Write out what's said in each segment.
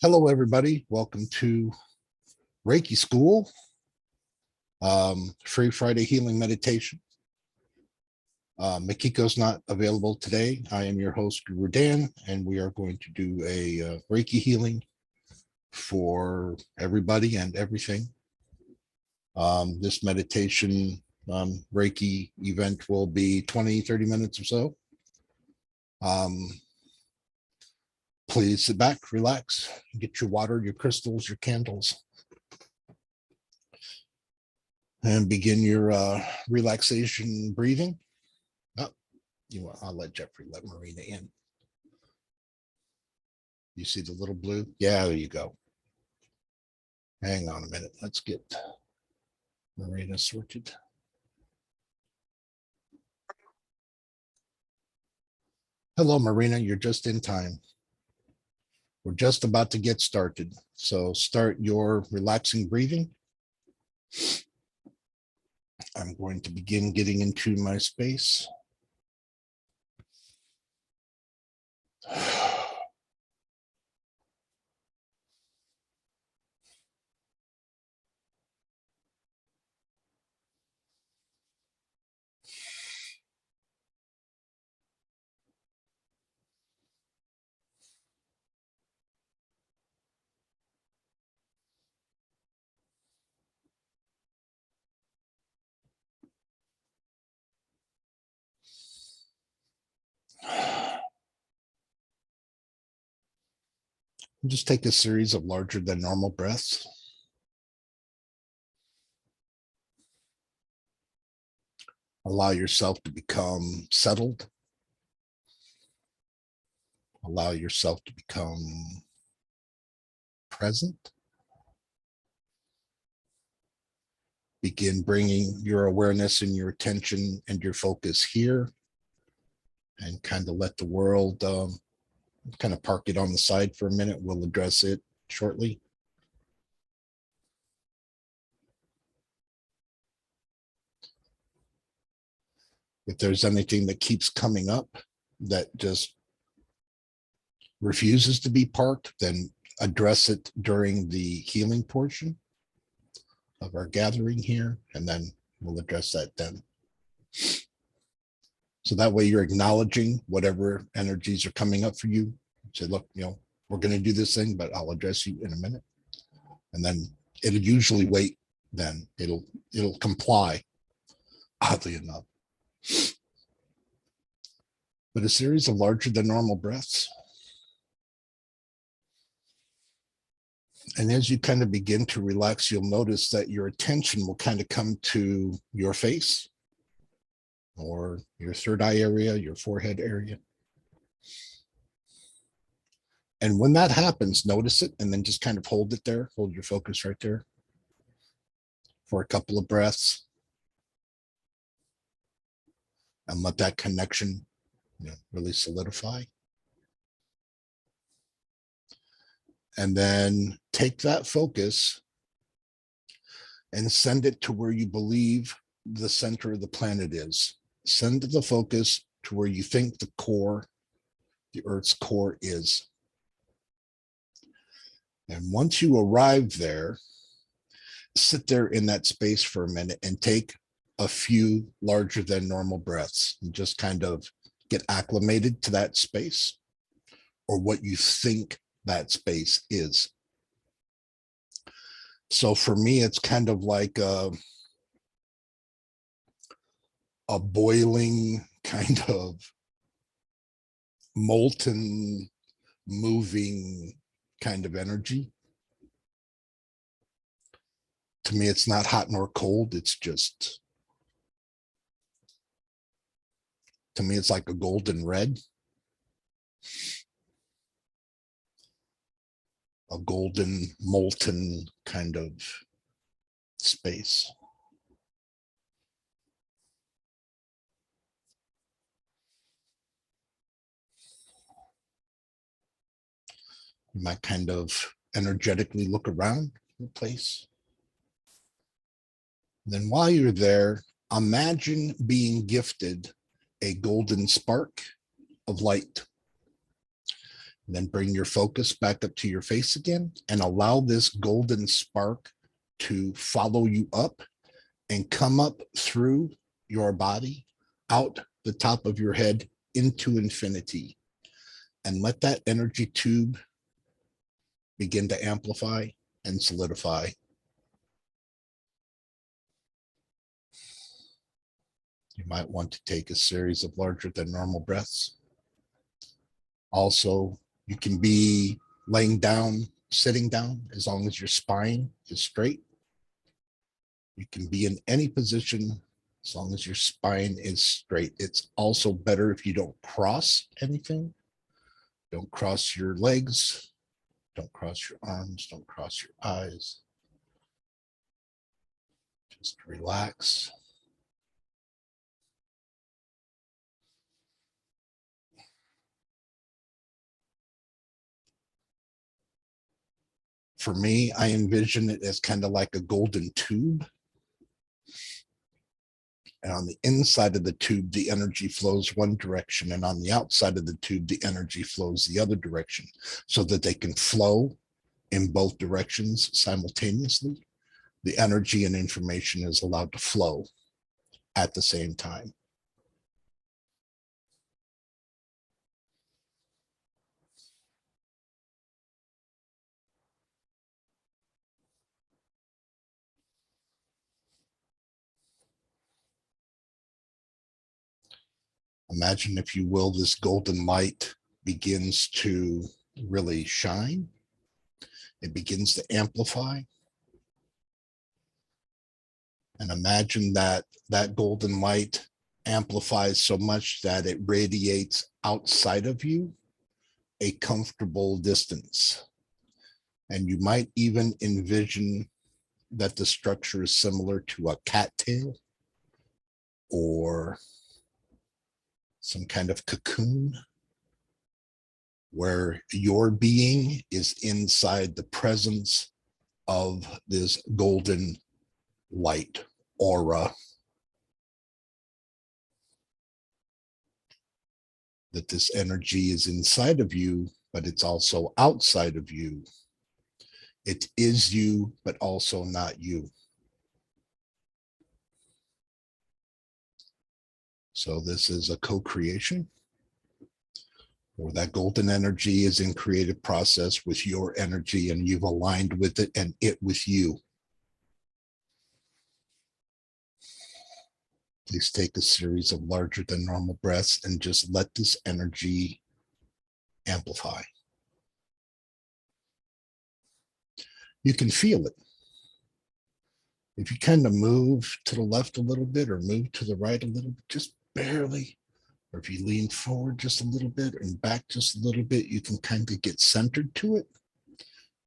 Hello, everybody. Welcome to Reiki School, Free Friday Healing Meditation. Makiko's not available today. I am your host, GuruDan, and we are going to do a Reiki healing for everybody and everything. This meditation Reiki event will be 20-30 minutes or so. Please sit back, relax, get your water, your crystals, your candles, and begin your relaxation breathing. Oh, I'll let Jeffrey let Marina in. You see the little blue? Yeah, there you go. Hang on a minute. Let's get Marina sorted. Hello, Marina. You're just in time. We're just about to get started. So start your relaxing breathing. I'm going to begin getting into my space. Just take a series of larger than normal breaths. Allow yourself to become settled. Allow yourself to become present. Begin bringing your awareness and your attention and your focus here, and kind of let the world kind of park it on the side for a minute. We'll address it shortly. If there's anything that keeps coming up that just refuses to be parked, then address it during the healing portion of our gathering here, and then we'll address that then. So that way you're acknowledging whatever energies are coming up for you. Say, look, we're going to do this thing, but I'll address you in a minute. And then it'll usually wait, then it'll comply, oddly enough. But a series of larger than normal breaths. And as you kind of begin to relax, you'll notice that your attention will kind of come to your face or your third eye area, your forehead area. And when that happens, notice it and then just kind of hold it there. Hold your focus right there for a couple of breaths. And let that connection really solidify. And then take that focus and send it to where you believe the center of the planet is. Send the focus to where you think the core, the Earth's core is. And once you arrive there, sit there in that space for a minute and take a few larger than normal breaths and just kind of get acclimated to that space or what you think that space is. So for me, it's kind of like a boiling kind of molten, moving kind of energy. To me, it's not hot nor cold. It's just, to me, it's like a golden red. A golden, molten kind of space. You might kind of energetically look around the place. Then while you're there, imagine being gifted a golden spark of light. And then bring your focus back up to your face again and allow this golden spark to follow you up and come up through your body, out the top of your head into infinity. And let that energy tube begin to amplify and solidify. You might want to take a series of larger than normal breaths. Also, you can be laying down, sitting down, as long as your spine is straight. You can be in any position as long as your spine is straight. It's also better if you don't cross anything. Don't cross your legs. Don't cross your arms. Don't cross your eyes. Just relax. For me, I envision it as kind of like a golden tube. And on the inside of the tube, the energy flows one direction. And on the outside of the tube, the energy flows the other direction so that they can flow in both directions simultaneously. The energy and information is allowed to flow at the same time. Imagine, if you will, this golden light begins to really shine. It begins to amplify. And imagine that that golden light amplifies so much that it radiates outside of you a comfortable distance. And you might even envision that the structure is similar to a cattail or some kind of cocoon, where your being is inside the presence of this golden light aura, that this energy is inside of you, but it's also outside of you. It is you, but also not you. So this is a co-creation, where that golden energy is in creative process with your energy, and you've aligned with it and it with you. Please take a series of larger than normal breaths and just let this energy amplify. You can feel it. If you kind of move to the left a little bit or move to the right a little bit, just barely, or if you lean forward just a little bit and back just a little bit, you can kind of get centered to it.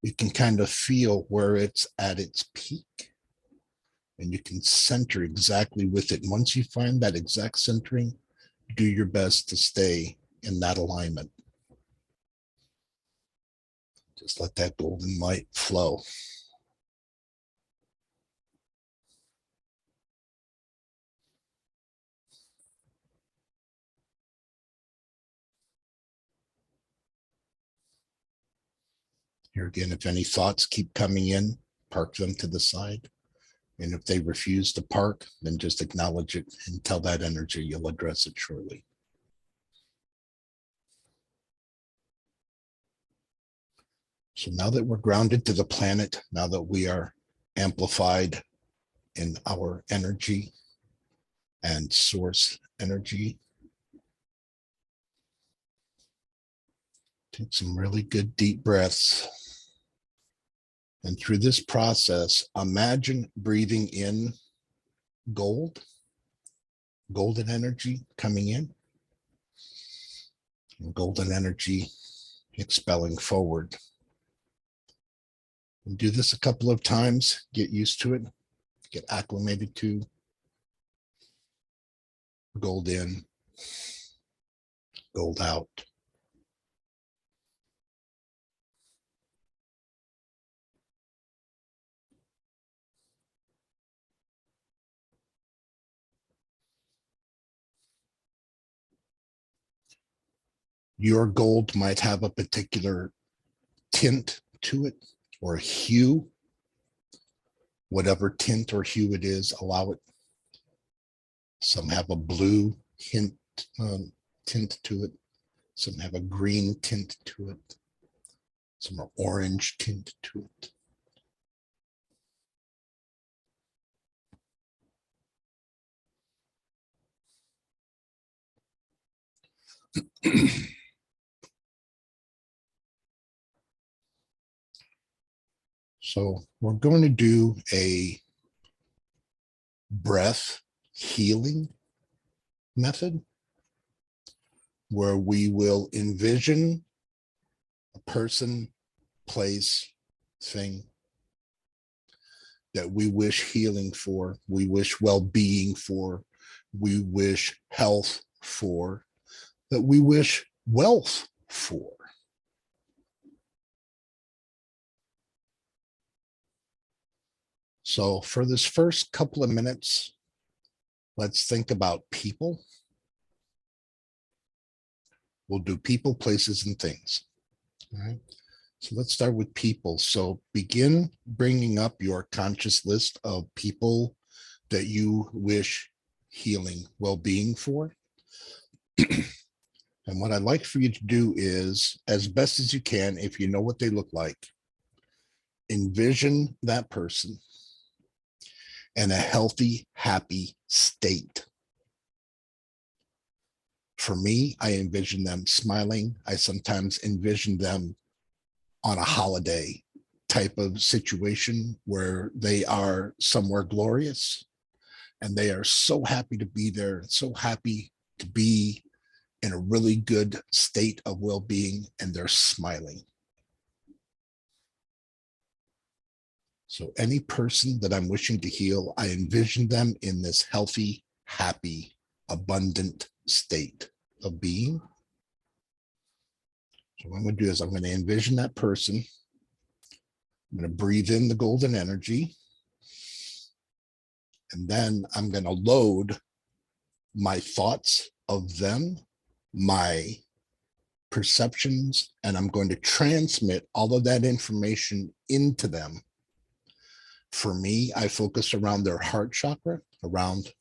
You can kind of feel where it's at its peak, and you can center exactly with it. And once you find that exact centering, do your best to stay in that alignment. Just let that golden light flow. Here again, if any thoughts keep coming in, park them to the side. And if they refuse to park, then just acknowledge it and tell that energy you'll address it shortly. So now that we're grounded to the planet, now that we are amplified in our energy and source energy, take some really good deep breaths. And through this process, imagine breathing in golden energy coming in, and golden energy expelling forward. And do this a couple of times, get used to it, get acclimated to gold in, gold out. Your gold might have a particular tint to it or hue. Whatever tint or hue it is, allow it. Some have a blue tint to it. Some have a green tint to it. Some are orange tint to it. So we're going to do a breath healing method where we will envision a person, place, thing that we wish healing for, we wish well-being for, we wish health for, that we wish wealth for. So for this first couple of minutes, let's think about people. We'll do people, places, and things. All right. So let's start with people. So begin bringing up your conscious list of people that you wish healing, well-being for. And what I'd like for you to do is, as best as you can, if you know what they look like, envision that person in a healthy, happy state. For me, I envision them smiling. I sometimes envision them on a holiday type of situation where they are somewhere glorious and they are so happy to be there, so happy to be in a really good state of well-being, and they're smiling. So any person that I'm wishing to heal, I envision them in this healthy, happy, abundant state of being. So what I'm going to do is I'm going to envision that person. I'm going to breathe in the golden energy. And then I'm going to load my thoughts of them, my perceptions, and I'm going to transmit all of that information into them. For me, I focus around their heart chakra, around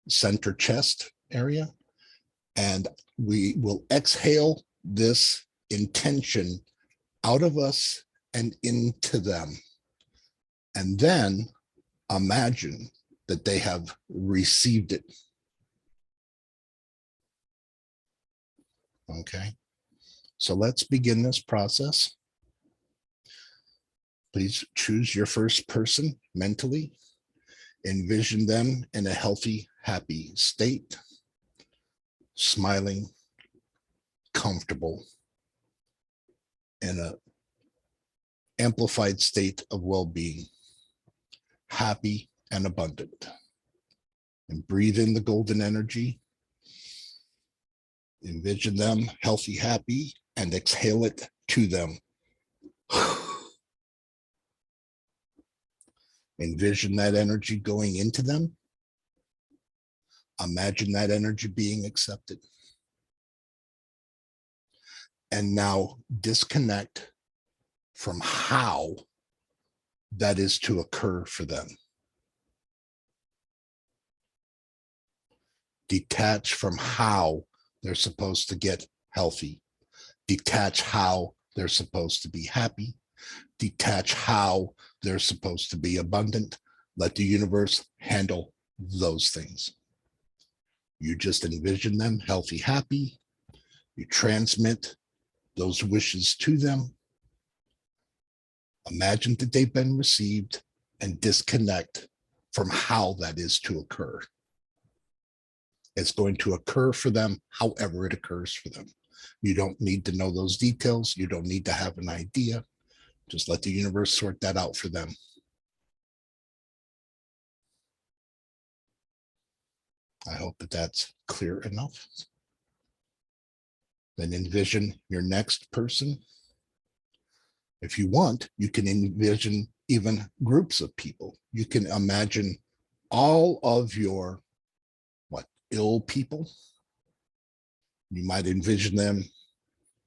center chest area, and we will exhale this intention out of us and into them. And then imagine that they have received it. Okay, so let's begin this process. Please choose your first person mentally. Envision them in a healthy, happy state, smiling, comfortable, in an amplified state of well-being, happy and abundant. And breathe in the golden energy. Envision them healthy, happy, and exhale it to them. Envision that energy going into them. Imagine that energy being accepted. And now disconnect from how that is to occur for them. Detach from how they're supposed to get healthy. Detach how they're supposed to be happy. Detach how they're supposed to be abundant. Let the universe handle those things. You just envision them healthy, happy. You transmit those wishes to them. Imagine that they've been received and disconnect from how that is to occur. It's going to occur for them however it occurs for them. You don't need to know those details. You don't need to have an idea. Just let the universe sort that out for them. I hope that that's clear enough. Then envision your next person. If you want, you can envision even groups of people. You can imagine all of your ill people You might envision them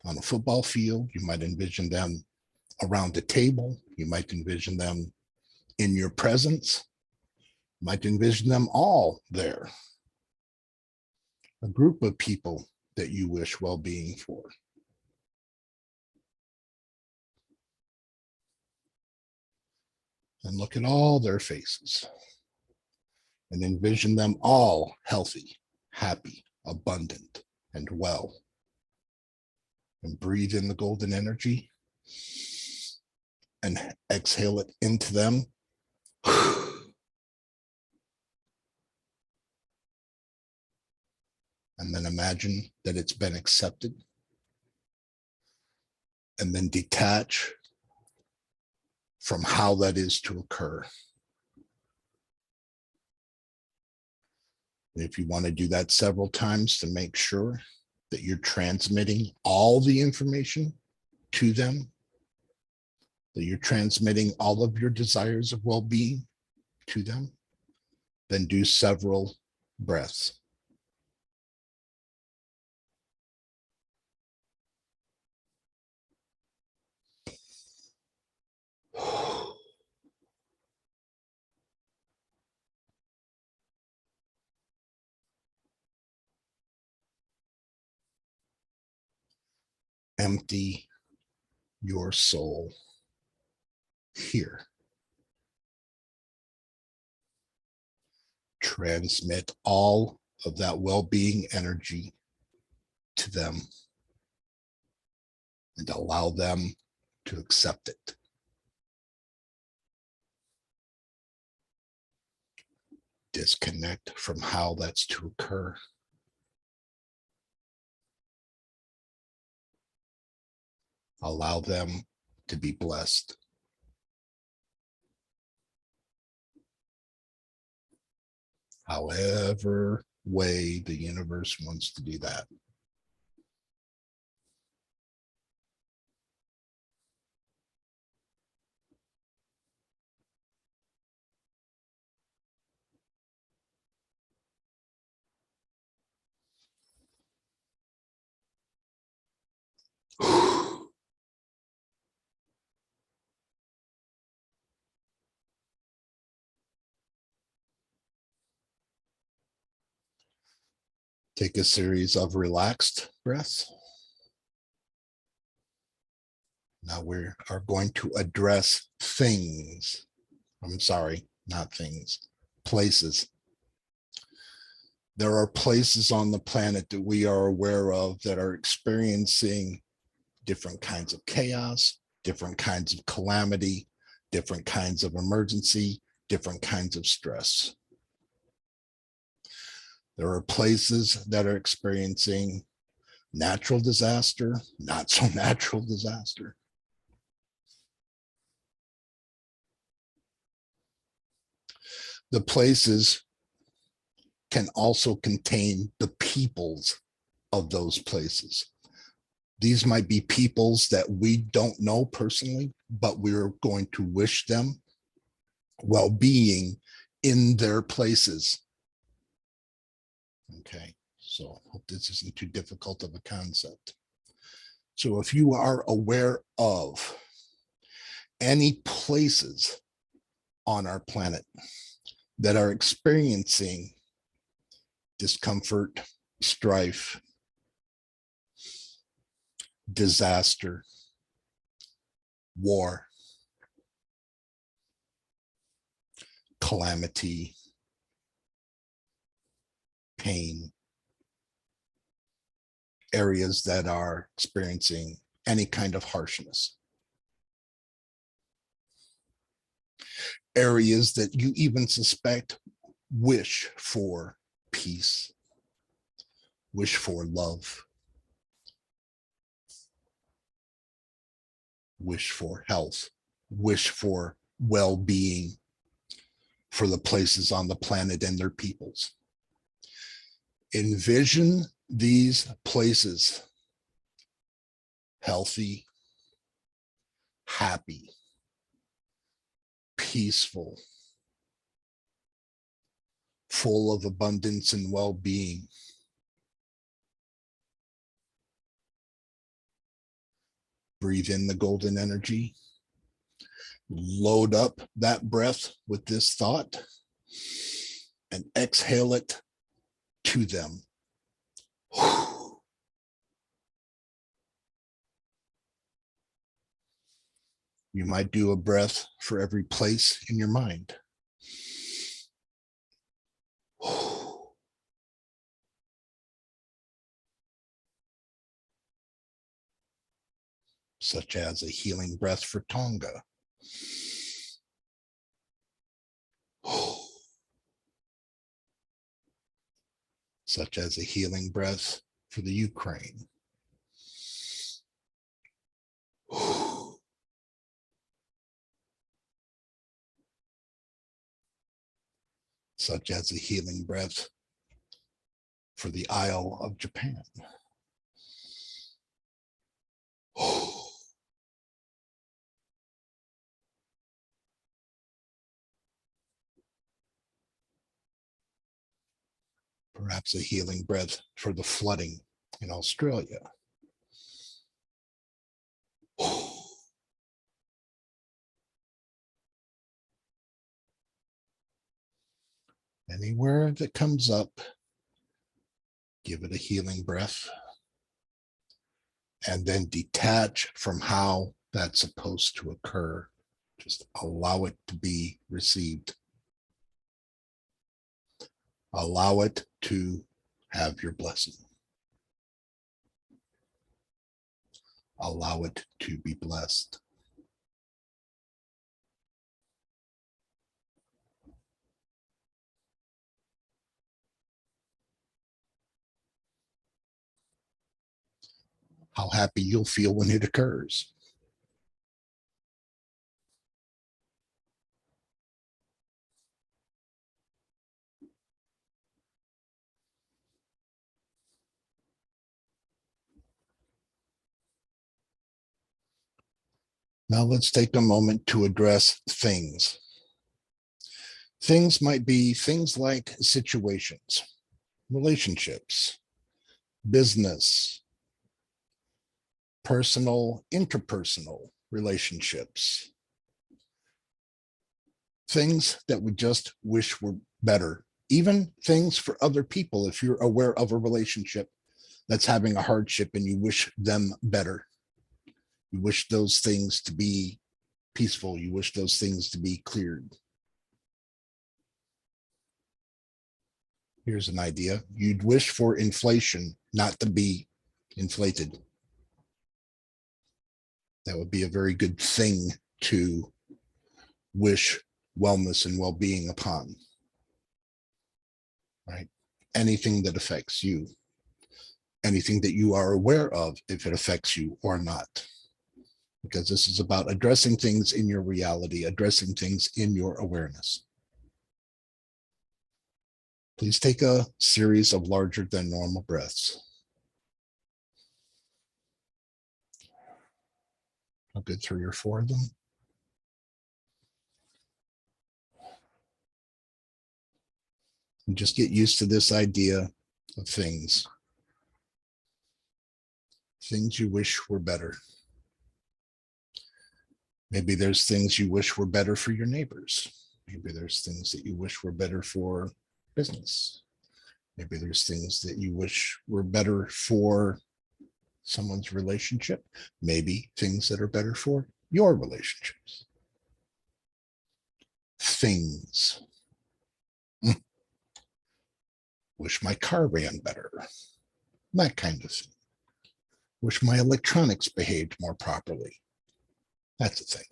on a football field. You might envision them around the table. You might envision them in your presence. You might envision them all there. A group of people that you wish well-being for. And look at all their faces and envision them all healthy, happy, abundant, and well. And breathe in the golden energy and exhale it into them. And then imagine that it's been accepted. And then detach from how that is to occur. And if you want to do that several times to make sure that you're transmitting all the information to them, that you're transmitting all of your desires of well-being to them, then do several breaths. Empty your soul here. Transmit all of that well-being energy to them and allow them to accept it. Disconnect from how that's to occur. Allow them to be blessed. However way the universe wants to do that. Take a series of relaxed breaths. Now we are going to address things. I'm sorry, not things, places. There are places on the planet that we are aware of that are experiencing different kinds of chaos, different kinds of calamity, different kinds of emergency, different kinds of stress. There are places that are experiencing natural disaster, not so natural disaster. The places can also contain the peoples of those places. These might be peoples that we don't know personally, but we're going to wish them well-being in their places. Okay, so I hope this isn't too difficult of a concept. So if you are aware of any places on our planet that are experiencing discomfort, strife, disaster, war, calamity, pain, areas that are experiencing any kind of harshness, areas that you even suspect wish for peace, wish for love, wish for health, wish for well-being for the places on the planet and their peoples. Envision these places healthy, happy, peaceful, full of abundance and well-being. Breathe in the golden energy. Load up that breath with this thought and exhale it to them. You might do a breath for every place in your mind. Such as a healing breath for Tonga. Such as a healing breath for the Ukraine. Such as a healing breath for the Isle of Japan. Perhaps a healing breath for the flooding in Australia. Anywhere that comes up, give it a healing breath, and then detach from how that's supposed to occur. Just allow it to be received. Allow it to have your blessing. Allow it to be blessed. How happy you'll feel when it occurs. Now let's take a moment to address things. Things might be things like situations, relationships, business, personal, interpersonal relationships, things that we just wish were better, even things for other people. If you're aware of a relationship that's having a hardship and you wish them better, you wish those things to be peaceful, you wish those things to be cleared. Here's an idea. You'd wish for inflation not to be inflated. That would be a very good thing to wish wellness and well-being upon, right? Anything that affects you, anything that you are aware of, if it affects you or not, because this is about addressing things in your reality, addressing things in your awareness. Please take a series of larger than normal breaths. A good 3 or 4 of them. And just get used to this idea of things. Things you wish were better. Maybe there's things you wish were better for your neighbors. Maybe there's things that you wish were better for business. Maybe there's things that you wish were better for someone's relationship. Maybe things that are better for your relationships. Things. Wish my car ran better. That kind of thing. Wish my electronics behaved more properly. That's a thing.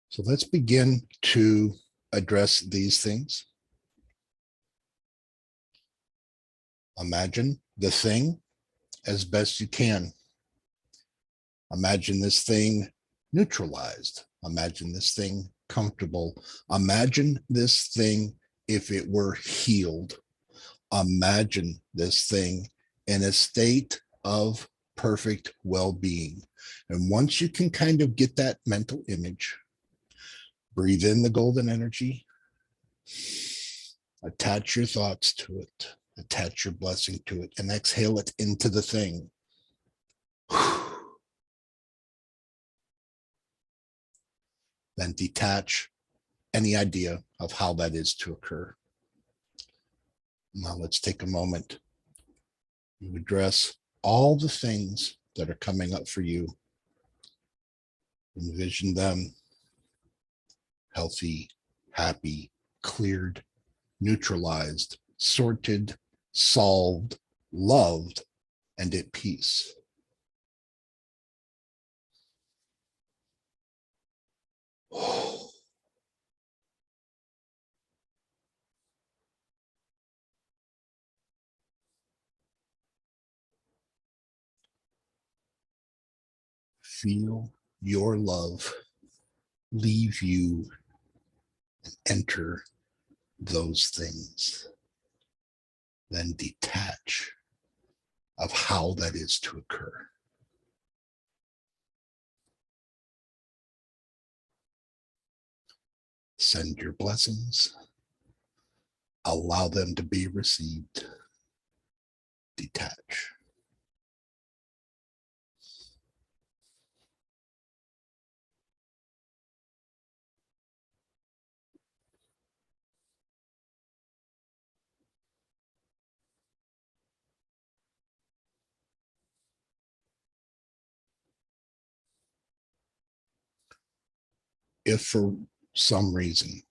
So let's begin to address these things. Imagine the thing as best you can. Imagine this thing neutralized. Imagine this thing comfortable. Imagine this thing if it were healed. Imagine this thing in a state of perfect well-being. And once you can kind of get that mental image, breathe in the golden energy Attach your thoughts to it. Attach your blessing to it and exhale it into the thing. Then detach any idea of how that is to occur. Now let's take a moment. You address all the things that are coming up for you. Envision them healthy, happy, cleared, neutralized, sorted, solved, loved, and at peace. Feel your love leave you and enter those things. Then detach of how that is to occur. Send your blessings. Allow them to be received. Detach. If for some reason,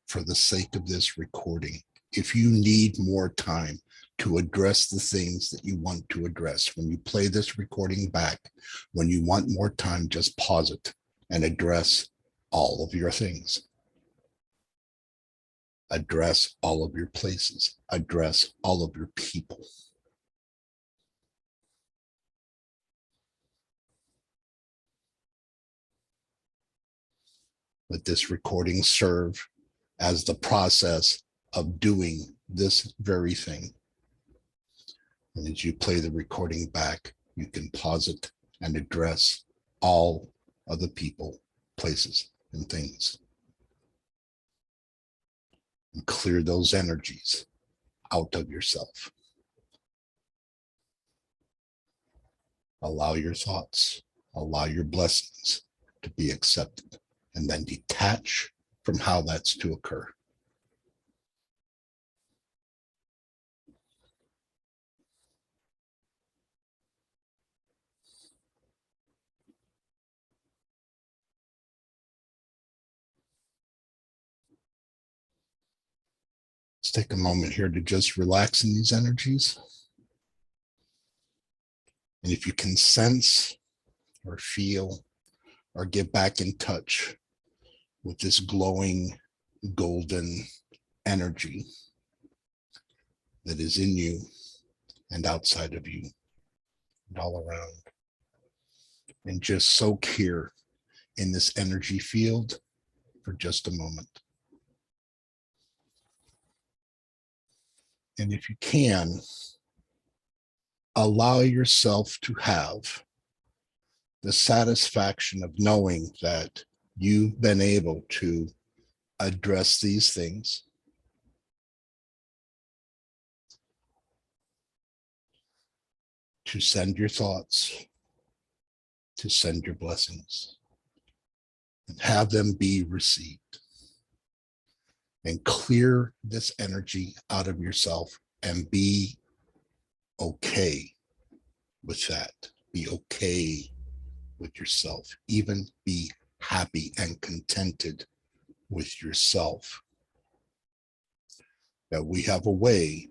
for the sake of this recording, if you need more time to address the things that you want to address, when you play this recording back, when you want more time, just pause it and address all of your things. Address all of your places. Address all of your people. Let this recording serve as the process of doing this very thing. And as you play the recording back, you can pause it and address all of the people, places, and things. And clear those energies out of yourself. Allow your thoughts, allow your blessings to be accepted, and then detach from how that's to occur. Let's take a moment here to just relax in these energies. And if you can sense or feel or get back in touch with this glowing golden energy that is in you and outside of you and all around, and just soak here in this energy field for just a moment. And if you can, allow yourself to have the satisfaction of knowing that you've been able to address these things, to send your thoughts, to send your blessings, and have them be received. And clear this energy out of yourself and be okay with that. Be okay with yourself. Even be happy and contented with yourself. That we have a way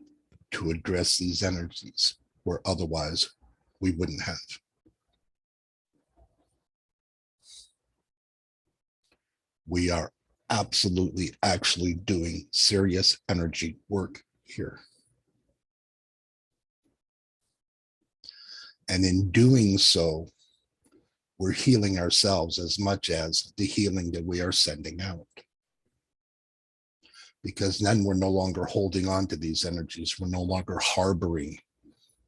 to address these energies where otherwise we wouldn't have. We are absolutely actually doing serious energy work here. And in doing so, we're healing ourselves as much as the healing that we are sending out. Because then we're no longer holding on to these energies. We're no longer harboring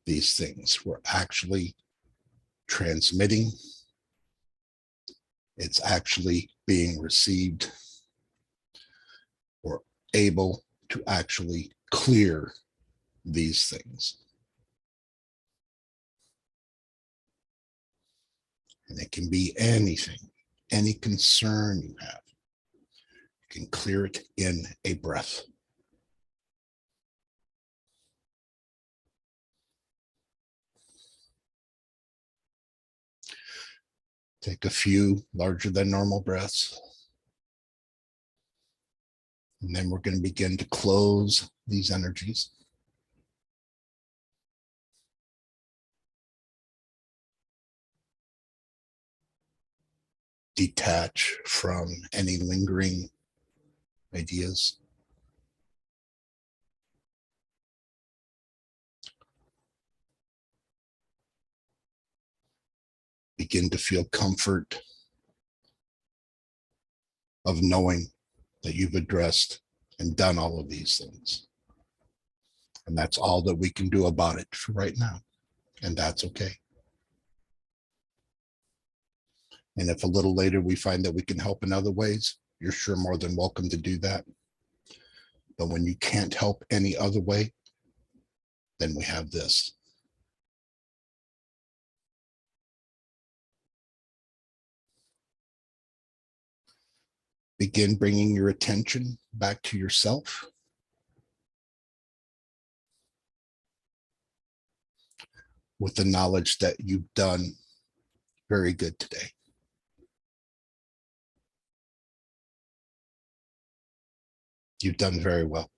these things. We're actually transmitting. It's actually being received. We're able to actually clear these things. And it can be anything, any concern you have. You can clear it in a breath. Take a few larger than normal breaths. And then we're going to begin to close these energies. Detach from any lingering ideas. Begin to feel comfort of knowing that you've addressed and done all of these things. And that's all that we can do about it for right now. And that's okay. And if a little later we find that we can help in other ways, you're sure more than welcome to do that. But when you can't help any other way, then we have this. Begin bringing your attention back to yourself. With the knowledge that you've done very good today. You've done very well.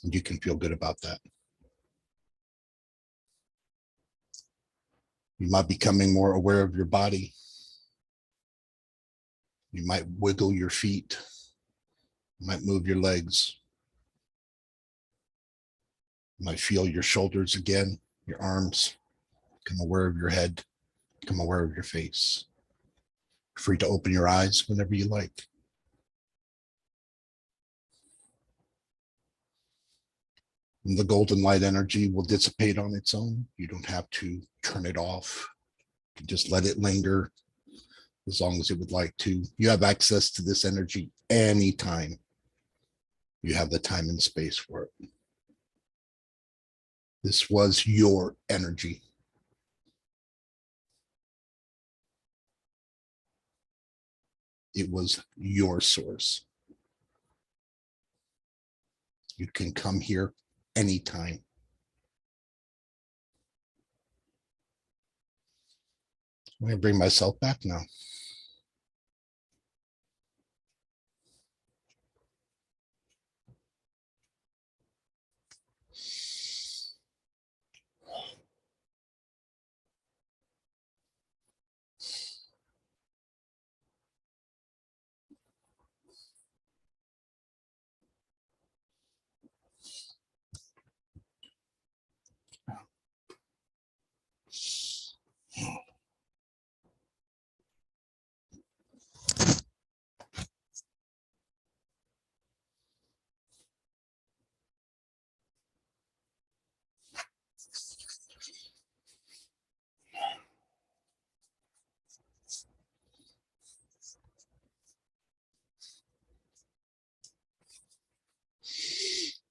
And you can feel good about that. You might be becoming more aware of your body. You might wiggle your feet. You might move your legs. You might feel your shoulders again, your arms. Become aware of your head. Become aware of your face. You're free to open your eyes whenever you like. And the golden light energy will dissipate on its own. You don't have to turn it off. You can just let it linger as long as it would like to. You have access to this energy anytime you have the time and space for it. This was your energy. It was your source. You can come here anytime. I'm going to bring myself back now.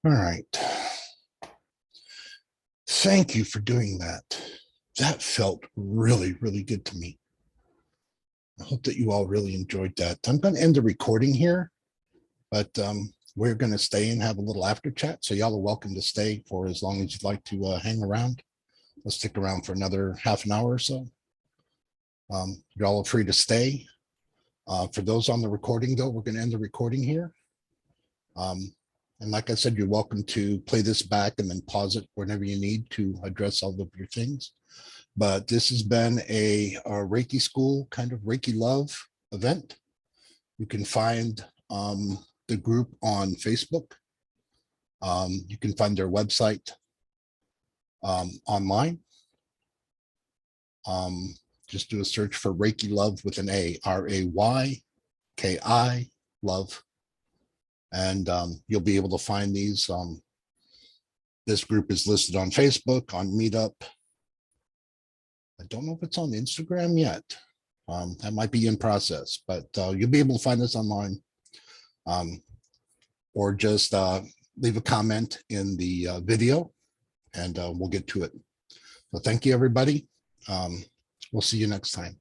All right. Thank you for doing that. That felt really, really good to me. I hope that you all really enjoyed that. I'm going to end the recording here, but we're going to stay and have a little after chat. So y'all are welcome to stay for as long as you'd like to hang around. Let's stick around for another half an hour or so. Y'all are free to stay. For those on the recording, though, we're going to end the recording here. And like I said, you're welcome to play this back and then pause it whenever you need to address all of your things. But this has been a Reiki school, kind of Reiki love event. You can find the group on Facebook. You can find their website online. Just do a search for Reiki Love with an A, RAYKI Love. And you'll be able to find these. This group is listed on Facebook, on Meetup. I don't know if it's on Instagram yet. That might be in process, but you'll be able to find this online. or just leave a comment in the video, and we'll get to it. So thank you, everybody. We'll see you next time.